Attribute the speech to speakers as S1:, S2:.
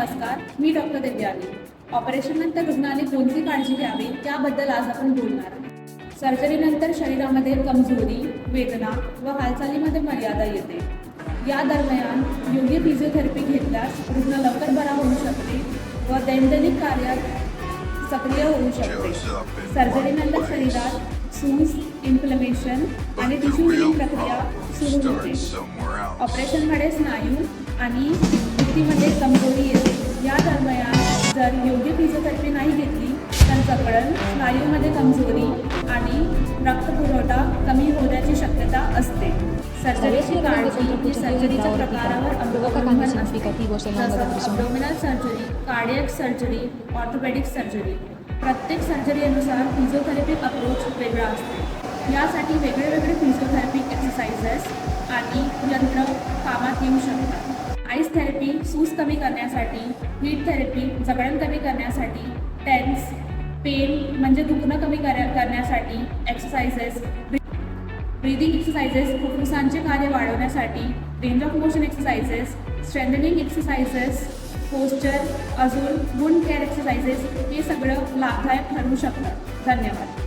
S1: नमस्कार, मी डॉक्टर देवयानी. ऑपरेशननंतर रुग्णाने कोणती काळजी घ्यावी त्याबद्दल आज आपण बोलणार आहोत. सर्जरीनंतर शरीरामध्ये कमजोरी, वेदना व हालचालीमध्ये मर्यादा येते. या दरम्यान योग्य फिजिओथेरपी घेतल्यास रुग्ण लवकर बरा होऊ शकते व दैनंदिन कार्यात सक्रिय होऊ शकते. सर्जरीनंतर शरीरात सूज, इन्फ्लमेशन आणि टिश्यू हिलिंग प्रक्रिया सुरू होते. ऑपरेशनकडे स्नायू आणि भिंतीमध्ये कमजोरी येते. या दरम्यान जर योग्य फिजिओथेरपी नाही घेतली तर जखडण, स्नायूमध्ये कमजोरी आणि रक्तपुरवठा कमी होण्याची शक्यता असते. सर्जरीची काळजी ही सर्जरीच्या प्रकारावर अवलंबून असते. जसं abdominal surgery, cardiac surgery, orthopaedic surgery. प्रत्येक सर्जरीनुसार फिजिओथेरपिक अप्रोच वेगळा असतो. यासाठी वेगळे फिजिओथेरपिक एक्सरसाइजेस आणि यंत्र कामात येऊ शकतात. आईस थेरपी सूज कमी करण्यासाठी, हीट थेरपी जखडण कमी करण्यासाठी, टेन्स पेन म्हणजे दुखणं कमी करण्यासाठी एक्सरसाइजेस, ब्रीदिंग एक्सरसाइजेस फुफ्फुसांचे कार्य वाढवण्यासाठी, range of motion exercises, strengthening exercises, posture, अजून वुंड केअर एक्सरसाइजेस हे सगळं लाभदायक ठरू शकतात. धन्यवाद.